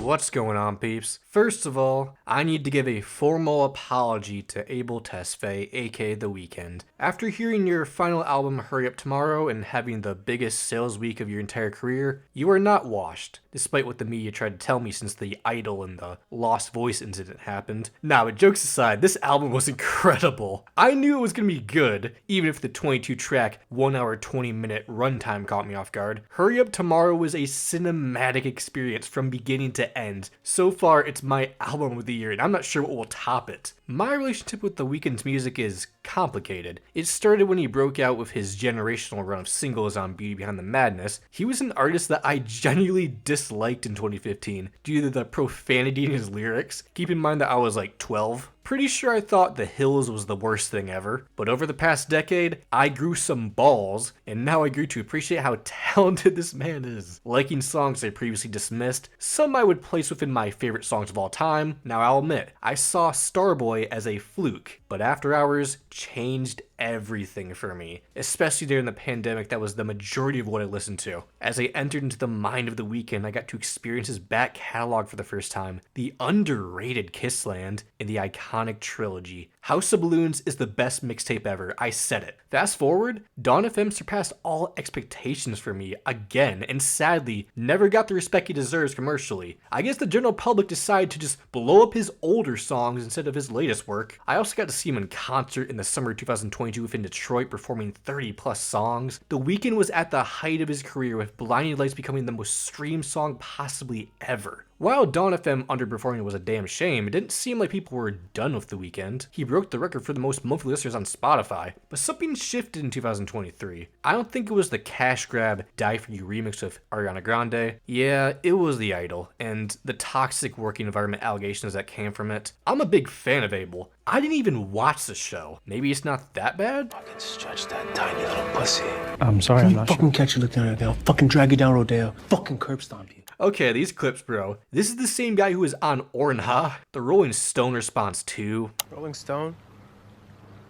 What's going on, peeps? First of all, I need to give a formal apology to Abel Tesfaye, aka The Weeknd. After hearing your final album Hurry Up Tomorrow and having the biggest sales week of your entire career, you are not washed, despite what the media tried to tell me since the Idol and the Lost Voice incident happened. Now, but jokes aside, this album was incredible. I knew it was gonna be good, even if the 22-track, 1 hour 20-minute runtime caught me off guard. Hurry Up Tomorrow was a cinematic experience from beginning to end. So far, it's my album of the year, and I'm not sure what will top it. My relationship with The Weeknd's music is complicated. It started when he broke out with his generational run of singles on Beauty Behind the Madness. He was an artist that I genuinely disliked in 2015 due to the profanity in his lyrics. Keep in mind that I was like 12. Pretty sure I thought The Hills was the worst thing ever, but over the past decade, I grew some balls, and now I grew to appreciate how talented this man is. Liking songs I previously dismissed, some I would place within my favorite songs of all time. Now I'll admit, I saw Starboy as a fluke, but After Hours changed everything for me, especially during the pandemic. That was the majority of what I listened to. As I entered into the mind of The Weeknd, I got to experience his back catalog for the first time, the underrated Kissland, and the iconic trilogy. House of Balloons is the best mixtape ever, I said it. Fast forward, Dawn FM surpassed all expectations for me again, and sadly, never got the respect he deserves commercially. I guess the general public decided to just blow up his older songs instead of his latest work. I also got to see him in concert in the summer of 2022 in Detroit, performing 30 plus songs. The Weeknd was at the height of his career, with Blinding Lights becoming the most streamed song possibly ever. While Dawn FM underperforming was a damn shame, it didn't seem like people were done with The Weeknd. He broke the record for the most monthly listeners on Spotify, but something shifted in 2023. I don't think it was the cash grab Die For You remix of Ariana Grande. Yeah, it was the Idol, and the toxic working environment allegations that came from it. I'm a big fan of Abel. I didn't even watch the show. Maybe it's not that bad? Fucking stretch that tiny little pussy. I'm sorry, I'm not fucking catch you looking at it, I'll fucking drag you down Rodeo. Fucking curb stomp you. Okay, these clips, bro. This is the same guy who was on Ornha. The Rolling Stone response too. Rolling Stone?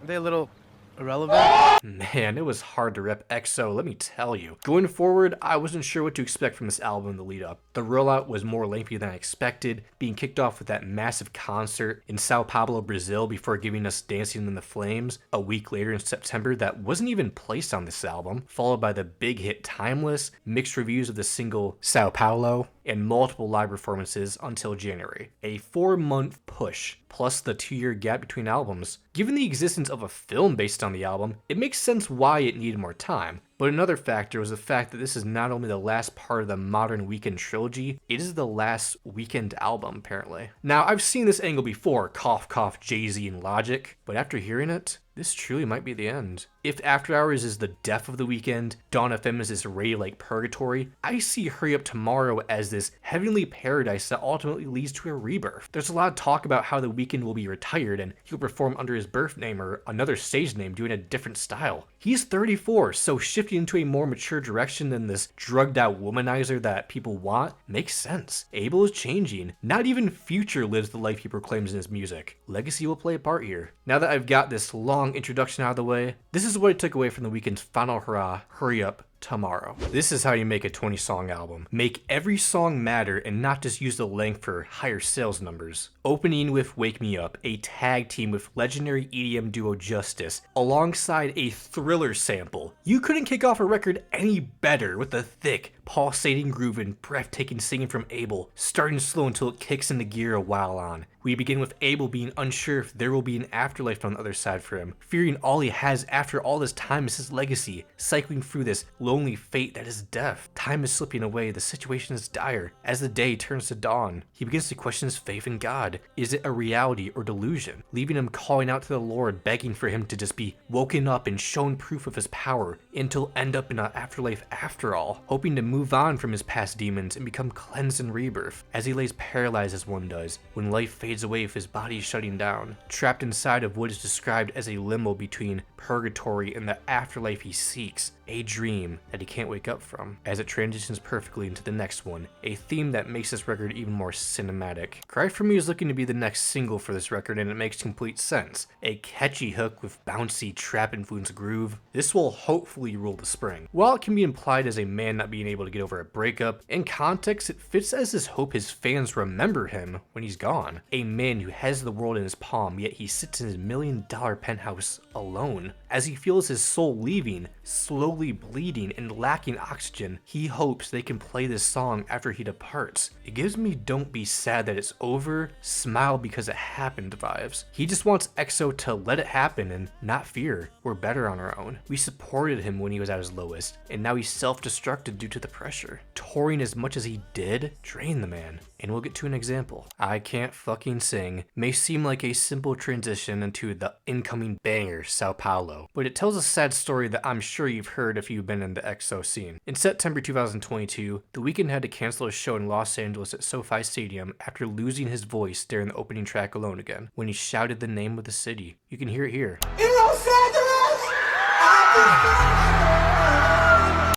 Are they a little irrelevant? Man, it was hard to rep EXO, let me tell you. Going forward, I wasn't sure what to expect from this album in the lead up. The rollout was more lengthy than I expected, being kicked off with that massive concert in Sao Paulo, Brazil, before giving us Dancing in the Flames a week later in September that wasn't even placed on this album, followed by the big hit Timeless, mixed reviews of the single Sao Paulo, and multiple live performances until January. A 4-month push, plus the 2-year gap between albums. Given the existence of a film based on the album, it makes sense why it needed more time. But another factor was the fact that this is not only the last part of the modern Weeknd trilogy, it is the last Weeknd album, apparently. Now, I've seen this angle before, cough cough Jay-Z and Logic, but after hearing it, this truly might be the end. If After Hours is the death of The Weeknd, Dawn FM is this radio-like purgatory, I see Hurry Up Tomorrow as this heavenly paradise that ultimately leads to a rebirth. There's a lot of talk about how The Weeknd will be retired and he'll perform under his birth name or another stage name doing a different style. He's 34, so shifting into a more mature direction than this drugged out womanizer that people want makes sense. Abel is changing. Not even Future lives the life he proclaims in his music. Legacy will play a part here. Now that I've got this long introduction out of the way, this is what I took away from The Weeknd's final hurrah, Hurry Up Tomorrow. This is how you make a 20-song album. Make every song matter and not just use the length for higher sales numbers. Opening with Wake Me Up, a tag team with legendary EDM duo Justice, alongside a Thriller sample. You couldn't kick off a record any better with a thick, pulsating groove and breathtaking singing from Abel, starting slow until it kicks into gear a while on. We begin with Abel being unsure if there will be an afterlife on the other side for him, fearing all he has after all this time is his legacy, cycling through this lonely fate that is death. Time is slipping away, the situation is dire. As the day turns to dawn, he begins to question his faith in God. Is it a reality or delusion? Leaving him calling out to the Lord, begging for him to just be woken up and shown proof of his power, and to end up in an afterlife after all, hoping to move on from his past demons and become cleansed in rebirth, as he lays paralyzed as one does, when life fades away with his body shutting down, trapped inside of what is described as a limbo between purgatory and the afterlife he seeks, a dream dream that he can't wake up from, as it transitions perfectly into the next one, a theme that makes this record even more cinematic. Cry For Me is looking to be the next single for this record, and it makes complete sense. A catchy hook with bouncy trap influence groove, this will hopefully rule the spring. While it can be implied as a man not being able to get over a breakup, in context it fits as his hope his fans remember him when he's gone. A man who has the world in his palm, yet he sits in his $1 million penthouse alone. As he feels his soul leaving, slowly bleeding and lacking oxygen, he hopes they can play this song after he departs. It gives me don't be sad that it's over, smile because it happened vibes. He just wants EXO to let it happen and not fear. We're better on our own. We supported him when he was at his lowest, and now he's self-destructed due to the pressure. Touring as much as he did drained the man. And we'll get to an example. I Can't Fucking Sing may seem like a simple transition into the incoming banger, Sao Paulo, but it tells a sad story that I'm sure you've heard if you've been in the EXO scene. In September 2022, The Weeknd had to cancel a show in Los Angeles at SoFi Stadium after losing his voice during the opening track Alone Again, when he shouted the name of the city. You can hear it here. In Los Angeles!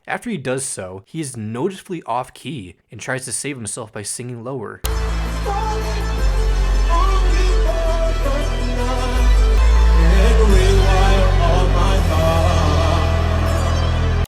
After he does so, he is noticeably off key and tries to save himself by singing lower.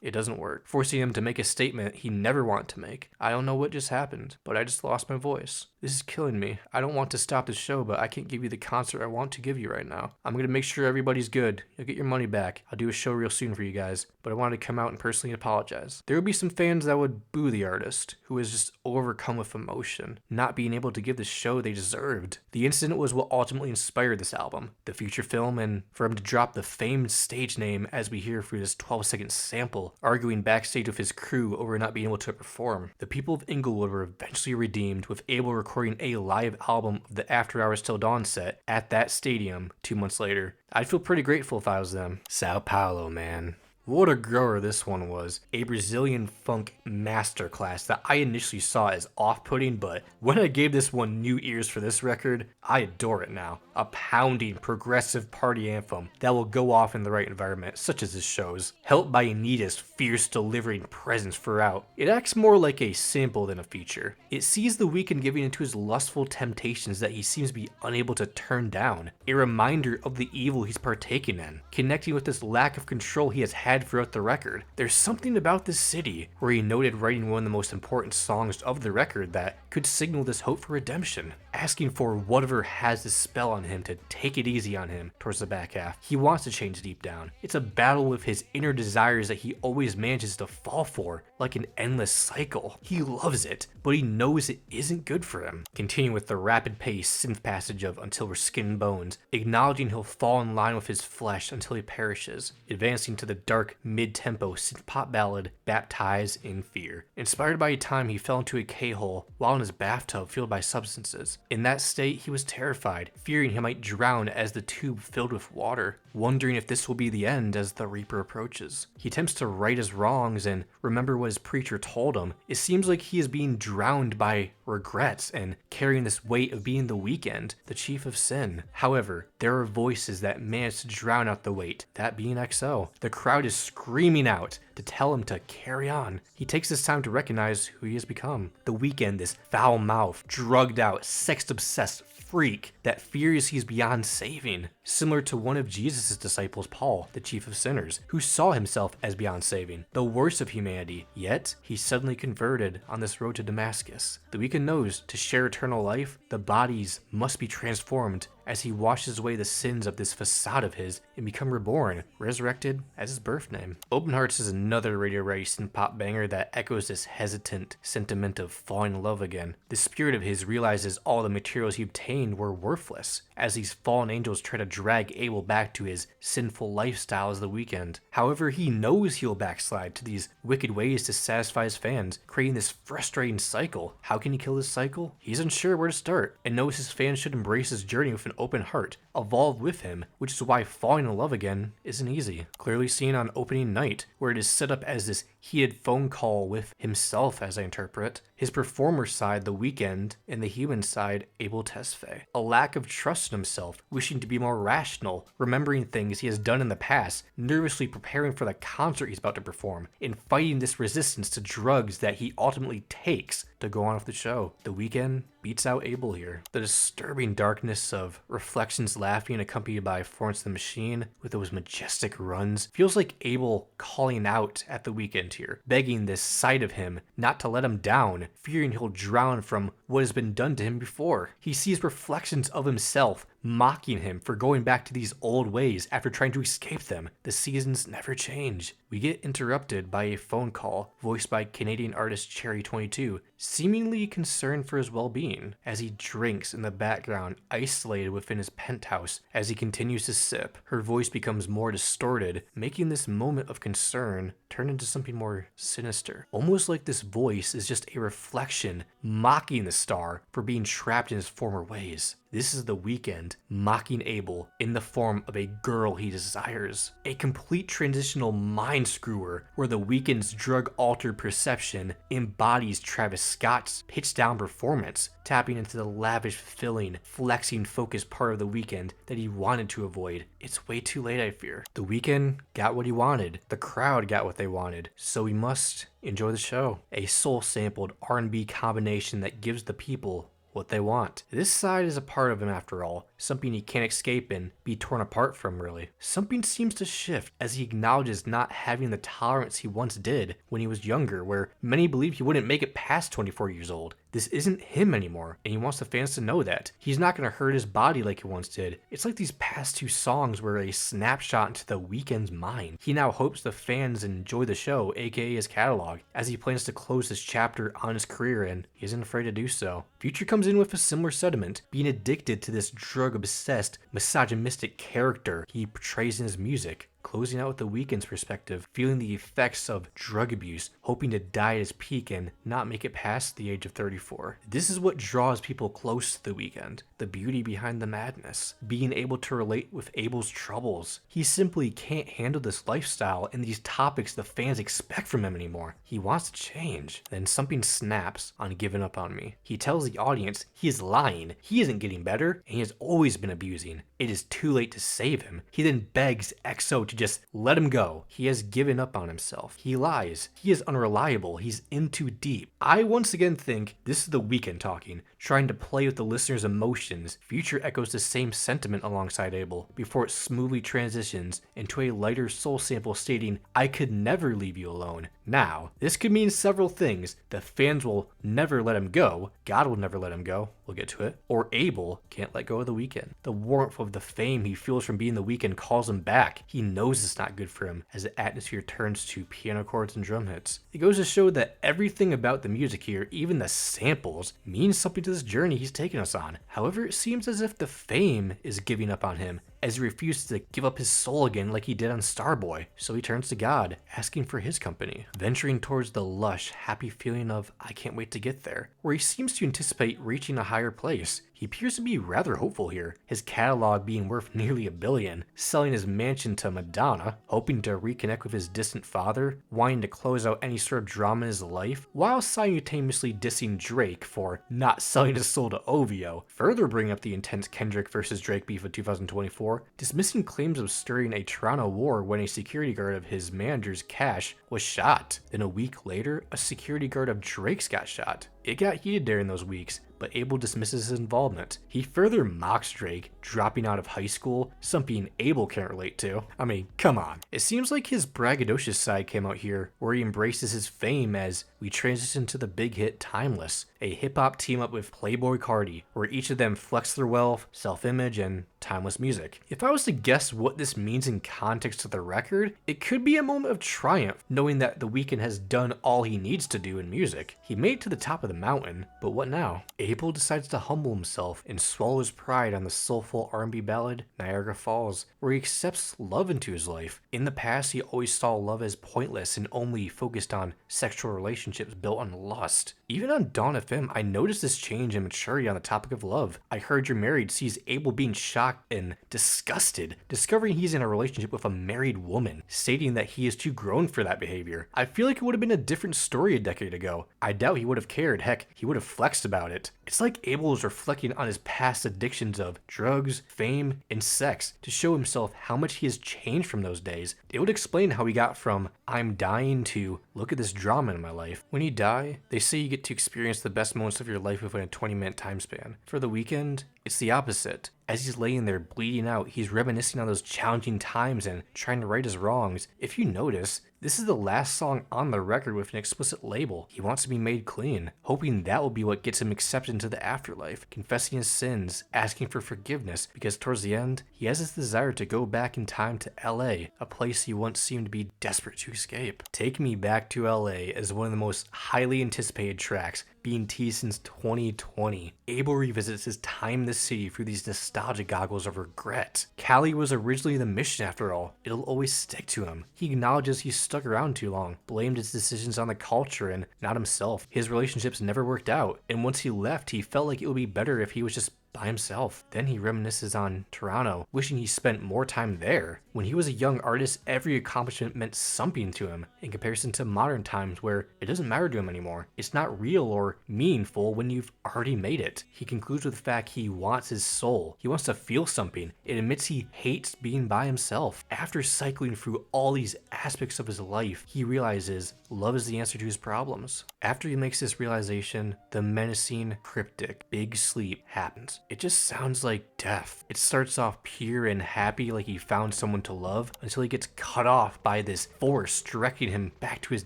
It doesn't work, forcing him to make a statement he never wanted to make. I don't know what just happened, but I just lost my voice. This is killing me. I don't want to stop the show, but I can't give you the concert I want to give you right now. I'm gonna make sure everybody's good. You'll get your money back. I'll do a show real soon for you guys, but I wanted to come out and personally apologize. There would be some fans that would boo the artist, who was just overcome with emotion, not being able to give the show they deserved. The incident was what ultimately inspired this album, the feature film, and for him to drop the famed stage name as we hear through this 12-second sample, arguing backstage with his crew over not being able to perform. The people of Inglewood were eventually redeemed, with Abel recording a live album of the After Hours Till Dawn set at that stadium 2 months later. I'd feel pretty grateful if I was them. Sao Paulo, man. What a grower this one was. A Brazilian funk masterclass that I initially saw as off-putting, but when I gave this one new ears for this record, I adore it now. A pounding, progressive party anthem that will go off in the right environment, such as this show's. Helped by Anita's fierce delivering presence throughout, it acts more like a sample than a feature. It sees The Weeknd giving into his lustful temptations that he seems to be unable to turn down. A reminder of the evil he's partaken in, connecting with this lack of control he has had throughout the record. There's something about this city where he noted writing one of the most important songs of the record that could signal this hope for redemption, asking for whatever has this spell on him to take it easy on him towards the back half. He wants to change deep down. It's a battle with his inner desires that he always manages to fall for, like an endless cycle. He loves it, but he knows it isn't good for him. Continuing with the rapid pace synth passage of Until We're Skin and Bones, acknowledging he'll fall in line with his flesh until he perishes, advancing to the dark mid-tempo synth pop ballad Baptized in Fear, inspired by a time he fell into a K-hole while in his bathtub filled by substances. In that state, he was terrified, fearing he might drown as the tube filled with water, wondering if this will be the end as the Reaper approaches. He attempts to right his wrongs and remember what his preacher told him. It seems like he is being drowned by regrets and carrying this weight of being the Weeknd, the chief of sin. However, there are voices that manage to drown out the weight, that being EXO. The crowd is screaming out to tell him to carry on. He takes this time to recognize who he has become. The Weeknd, this foul-mouthed, drugged-out, sex-obsessed freak that fears he's beyond saving, similar to one of Jesus' disciples, Paul, the chief of sinners, who saw himself as beyond saving, the worst of humanity, yet he suddenly converted on this road to Damascus. The Weeknd knows to share eternal life, the bodies must be transformed as he washes away the sins of this facade of his and become reborn, resurrected as his birth name. Open Hearts is another radio-ready synth-pop banger that echoes this hesitant sentiment of falling in love again. The spirit of his realizes all the materials he obtained were worthless, as these fallen angels try to drag Abel back to his sinful lifestyle as The Weeknd. However, he knows he'll backslide to these wicked ways to satisfy his fans, creating this frustrating cycle. How can he kill this cycle? He's unsure where to start, and knows his fans should embrace his journey with an open heart, evolve with him, which is why falling in love again isn't easy. Clearly seen on opening night, where it is set up as this heated phone call with himself, as I interpret. His performer side, The Weeknd, and the human side, Abel Tesfaye. A lack of trust in himself, wishing to be more rational, remembering things he has done in the past, nervously preparing for the concert he's about to perform, and fighting this resistance to drugs that he ultimately takes to go on with the show. The Weeknd beats out Abel here. The disturbing darkness of Reflections laughing accompanied by Florence the Machine with those majestic runs feels like Abel calling out at the Weeknd here, begging this side of him not to let him down, fearing he'll drown from what has been done to him before. He sees reflections of himself mocking him for going back to these old ways after trying to escape them. The seasons never change. We get interrupted by a phone call voiced by Canadian artist Cherry22, seemingly concerned for his well-being as he drinks in the background, isolated within his penthouse. As he continues to sip, her voice becomes more distorted, making this moment of concern turn into something more sinister. Almost like this voice is just a reflection mocking the star for being trapped in his former ways. This is The Weeknd mocking Abel in the form of a girl he desires. A complete transitional mind screwer where The Weeknd's drug-altered perception embodies Travis Scott's pitch-down performance, tapping into the lavish, filling, flexing focused part of The Weeknd that he wanted to avoid. It's way too late, I fear. The Weeknd got what he wanted. The crowd got what they wanted. So we must enjoy the show. A soul-sampled R&B combination that gives the people what they want. This side is a part of him after all, something he can't escape and be torn apart from really. Something seems to shift as he acknowledges not having the tolerance he once did when he was younger, where many believed he wouldn't make it past 24 years old. This isn't him anymore, and he wants the fans to know that. He's not going to hurt his body like he once did. It's like these past two songs were a snapshot into The Weeknd's mind. He now hopes the fans enjoy the show, aka his catalog, as he plans to close this chapter on his career, and he isn't afraid to do so. Future comes in with a similar sentiment, being addicted to this drug-obsessed, misogynistic character he portrays in his music. Closing out with The Weeknd's perspective, feeling the effects of drug abuse, hoping to die at his peak and not make it past the age of 34. This is what draws people close to The Weeknd, the beauty behind the madness, being able to relate with Abel's troubles. He simply can't handle this lifestyle and these topics the fans expect from him anymore. He wants to change. Then something snaps on giving up on me. He tells the audience he is lying, he isn't getting better, and he has always been abusing. It is too late to save him. He then begs EXO to just let him go. He has given up on himself. He lies. He is unreliable. He's in too deep. I once again think this is The Weeknd talking, trying to play with the listener's emotions. Future echoes the same sentiment alongside Abel before it smoothly transitions into a lighter soul sample stating, "I could never leave you alone." Now, this could mean several things. The fans will never let him go. God will never let him go. We'll get to it. Or Abel can't let go of The Weeknd. The warmth of the fame he feels from being The Weeknd calls him back. He knows it's not good for him as the atmosphere turns to piano chords and drum hits. It goes to show that everything about the music here, even the samples, means something to this journey he's taken us on. However, it seems as if the fame is giving up on him, as he refuses to give up his soul again like he did on Starboy. So he turns to God, asking for his company, venturing towards the lush, happy feeling of "I can't wait to get there," where he seems to anticipate reaching a higher place. He appears to be rather hopeful here, his catalog being worth nearly $1 billion, selling his mansion to Madonna, hoping to reconnect with his distant father, wanting to close out any sort of drama in his life, while simultaneously dissing Drake for not selling his soul to OVO, further bringing up the intense Kendrick versus Drake beef of 2024, dismissing claims of stirring a Toronto war when a security guard of his manager's Cash was shot. Then a week later, a security guard of Drake's got shot. It got heated during those weeks, but Abel dismisses his involvement. He further mocks Drake dropping out of high school, something Abel can't relate to. I mean, come on. It seems like his braggadocious side came out here, where he embraces his fame as we transition to the big hit Timeless, a hip-hop team-up with Playboi Carti, where each of them flex their wealth, self-image, and timeless music. If I was to guess what this means in context to the record, it could be a moment of triumph, knowing that The Weeknd has done all he needs to do in music. He made it to the top of the mountain, but what now? Abel decides to humble himself and swallow his pride on the soulful R&B ballad Niagara Falls, where he accepts love into his life. In the past, he always saw love as pointless and only focused on sexual relationships built on lust. Even on Dawn FM, I noticed this change in maturity on the topic of love. I Heard You're Married sees Abel being shocked and disgusted, discovering he's in a relationship with a married woman, stating that he is too grown for that behavior. I feel like it would have been a different story a decade ago. I doubt he would have cared heck, he would have flexed about it. It's like Abel was reflecting on his past addictions of drugs, fame, and sex to show himself how much he has changed from those days. It would explain how he got from "I'm dying" to "look at this drama in my life." When you die, they say you get to experience the best moments of your life within a 20-minute time span. For The Weeknd, it's the opposite. As he's laying there bleeding out, he's reminiscing on those challenging times and trying to right his wrongs. If you notice, this is the last song on the record with an explicit label. He wants to be made clean, hoping that will be what gets him accepted into the afterlife, confessing his sins, asking for forgiveness, because towards the end, he has this desire to go back in time to LA, a place he once seemed to be desperate to escape. Take Me Back to LA is one of the most highly anticipated tracks, being teased since 2020. Abel revisits his time in the city through these nostalgic goggles of regret. Cali was originally the mission after all. It'll always stick to him. He acknowledges he stuck around too long, blamed his decisions on the culture and not himself. His relationships never worked out, and once he left, he felt like it would be better if he was just by himself. Then he reminisces on Toronto, wishing he spent more time there. When he was a young artist, every accomplishment meant something to him, in comparison to modern times where it doesn't matter to him anymore. It's not real or meaningful when you've already made it. He concludes with the fact he wants his soul. He wants to feel something. It admits he hates being by himself. After cycling through all these aspects of his life, he realizes love is the answer to his problems. After he makes this realization, the menacing, cryptic, big sleep happens. It just sounds like death. It starts off pure and happy like he found someone to love until he gets cut off by this force directing him back to his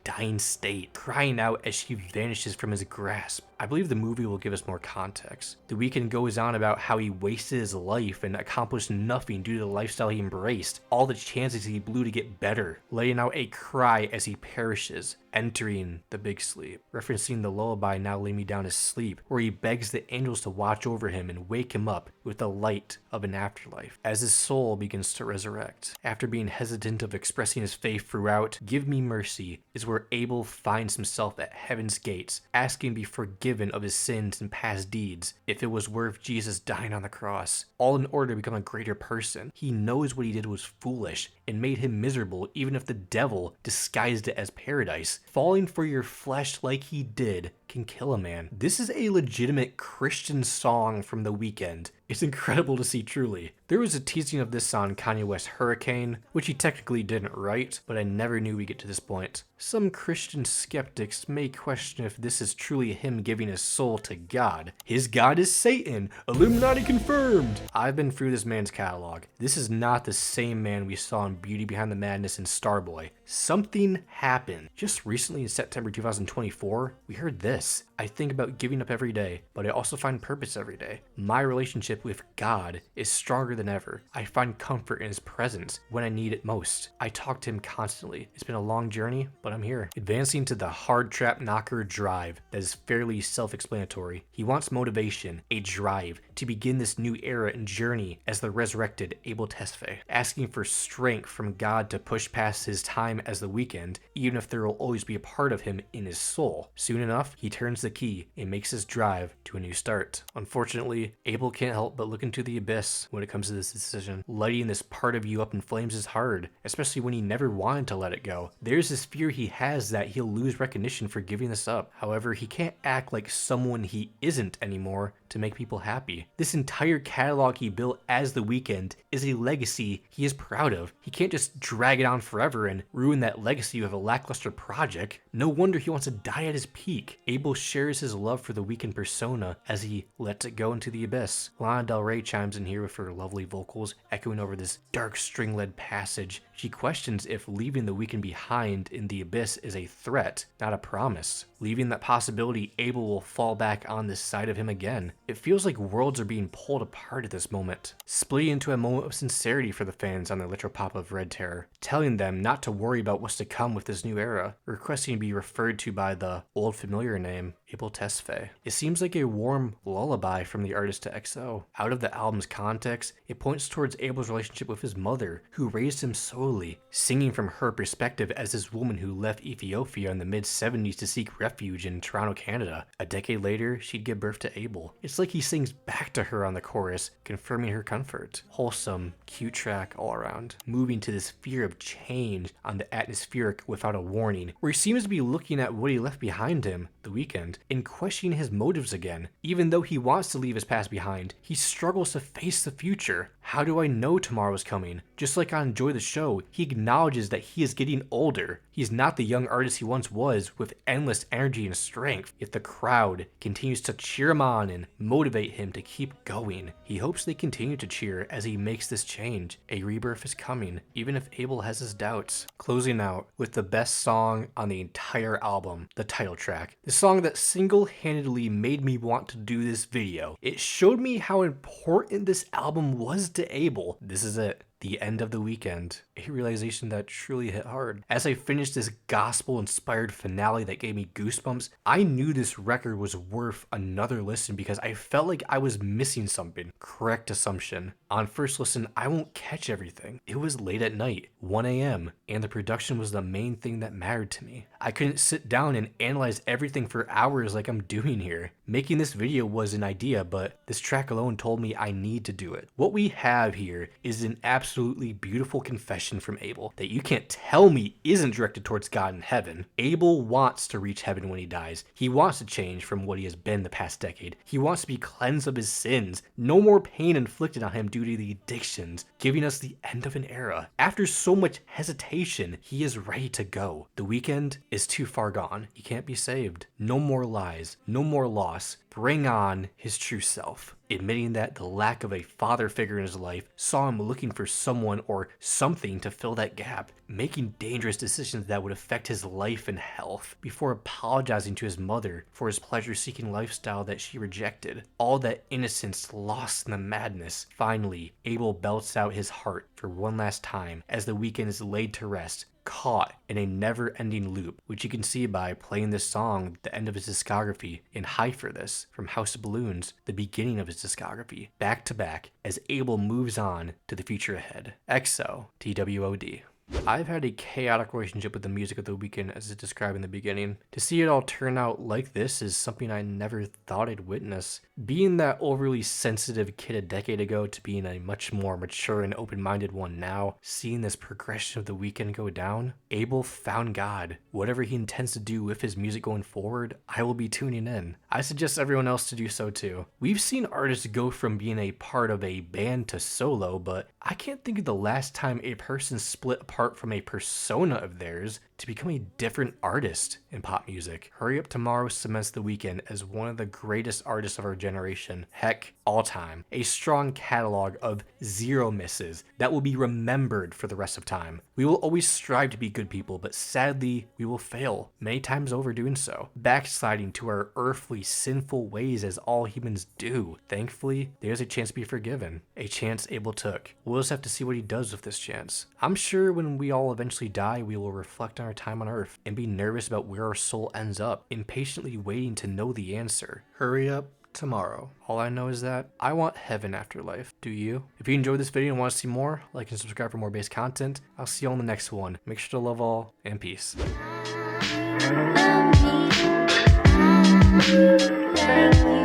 dying state, crying out as she vanishes from his grasp. I believe the movie will give us more context. The Weeknd goes on about how he wasted his life and accomplished nothing due to the lifestyle he embraced, all the chances he blew to get better, letting out a cry as he perishes, entering the big sleep, referencing the lullaby Now Lay Me Down to Sleep, where he begs the angels to watch over him and wake him up with the light of an afterlife, as his soul begins to resurrect. After being hesitant of expressing his faith throughout, Give Me Mercy is where Abel finds himself at heaven's gates, asking to be forgiven of his sins and past deeds, if it was worth Jesus dying on the cross, all in order to become a greater person. He knows what he did was foolish and made him miserable, even if the devil disguised it as paradise. Falling for your flesh like he did can kill a man. This is a legitimate Christian song from The Weeknd. It's incredible to see, truly. There was a teasing of this on Kanye West's Hurricane, which he technically didn't write, but I never knew we'd get to this point. Some Christian skeptics may question if this is truly him giving his soul to God. His God is Satan. Illuminati confirmed. I've been through this man's catalog. This is not the same man we saw in Beauty Behind the Madness and Starboy. Something happened. Just recently in September 2024, we heard this. I think about giving up every day, but I also find purpose every day. My relationship with God is stronger than ever. I find comfort in his presence when I need it most. I talk to him constantly. It's been a long journey, but I'm here. Advancing to the hard trap knocker drive that is fairly self-explanatory. He wants motivation, a drive, to begin this new era and journey as the resurrected Abel Tesfaye, asking for strength from God to push past his time as The Weeknd, even if there will always be a part of him in his soul. Soon enough, he turns the key and makes his drive to a new start. Unfortunately, Abel can't help but look into the abyss when it comes to this decision. Lighting this part of you up in flames is hard, especially when he never wanted to let it go. There's this fear he has that he'll lose recognition for giving this up. However, he can't act like someone he isn't anymore to make people happy. This entire catalog he built as The Weeknd is a legacy he is proud of. He can't just drag it on forever and ruin that legacy with a lackluster project. No wonder he wants to die at his peak. Abel shares his love for the Weeknd persona as he lets it go into the abyss. Lana Del Rey chimes in here with her lovely vocals, echoing over this dark string-led passage. She questions if leaving the Weeknd behind in the abyss is a threat, not a promise. Leaving that possibility, Abel will fall back on this side of him again. It feels like worlds are being pulled apart at this moment, splitting into a moment of sincerity for the fans on the electropop of Red Terror, telling them not to worry about what's to come with this new era, requesting to be referred to by the old familiar name, Abel Tesfaye. It seems like a warm lullaby from the artist to XO. Out of the album's context, it points towards Abel's relationship with his mother, who raised him solely, singing from her perspective as this woman who left Ethiopia in the mid-70s to seek refuge in Toronto, Canada. A decade later, she'd give birth to Abel. It's like he sings back to her on the chorus, confirming her comfort. Wholesome, cute track all around, moving to this fear of change on the atmospheric without a warning, where he seems to be looking at what he left behind him, The Weeknd, in questioning his motives again. Even though he wants to leave his past behind, he struggles to face the future. How do I know tomorrow's coming? Just like on Enjoy the Show, he acknowledges that he is getting older. He's not the young artist he once was with endless energy and strength, yet the crowd continues to cheer him on and motivate him to keep going. He hopes they continue to cheer as he makes this change. A rebirth is coming, even if Abel has his doubts. Closing out with the best song on the entire album, the title track. The song that single-handedly made me want to do this video. It showed me how important this album was to Abel. This is it. The end of The Weeknd, a realization that truly hit hard. As I finished this gospel-inspired finale that gave me goosebumps, I knew this record was worth another listen because I felt like I was missing something. Correct assumption. On first listen, I won't catch everything. It was late at night, 1 a.m., and the production was the main thing that mattered to me. I couldn't sit down and analyze everything for hours like I'm doing here. Making this video was an idea, but this track alone told me I need to do it. What we have here is an absolutely beautiful confession from Abel that you can't tell me isn't directed towards God in heaven. Abel wants to reach heaven when he dies. He wants to change from what he has been the past decade. He wants to be cleansed of his sins. No more pain inflicted on him due to the addictions, giving us the end of an era. After so much hesitation, he is ready to go. The Weeknd is too far gone. He can't be saved. No more lies. No more loss. Bring on his true self. Admitting that the lack of a father figure in his life saw him looking for someone or something to fill that gap, making dangerous decisions that would affect his life and health, before apologizing to his mother for his pleasure-seeking lifestyle that she rejected. All that innocence lost in the madness. Finally, Abel belts out his heart for one last time as The Weeknd is laid to rest, caught in a never-ending loop, which you can see by playing this song at the end of his discography and High for This from House of Balloons, the beginning of his discography, back to back as Abel moves on to the future ahead. EXO, TWOD. I've had a chaotic relationship with the music of The Weeknd, as it's described in the beginning. To see it all turn out like this is something I never thought I'd witness. Being that overly sensitive kid a decade ago to being a much more mature and open-minded one now, seeing this progression of The Weeknd go down, Abel found God. Whatever he intends to do with his music going forward, I will be tuning in. I suggest everyone else to do so too. We've seen artists go from being a part of a band to solo, but I can't think of the last time a person split apart from a persona of theirs to become a different artist in pop music. Hurry Up Tomorrow cements The Weeknd as one of the greatest artists of our generation, heck, all time. A strong catalog of zero misses that will be remembered for the rest of time. We will always strive to be good people, but sadly, we will fail, many times over doing so, backsliding to our earthly, sinful ways as all humans do. Thankfully, there's a chance to be forgiven, a chance Abel took. We'll just have to see what he does with this chance. I'm sure when we all eventually die, we will reflect on our time on earth and be nervous about where our soul ends up, impatiently waiting to know the answer. Hurry up tomorrow. All I know is that I want heaven after life. Do you? If you enjoyed this video and want to see more, like and subscribe for more base content. I'll see you on the next one. Make sure to love all and peace. Thank you.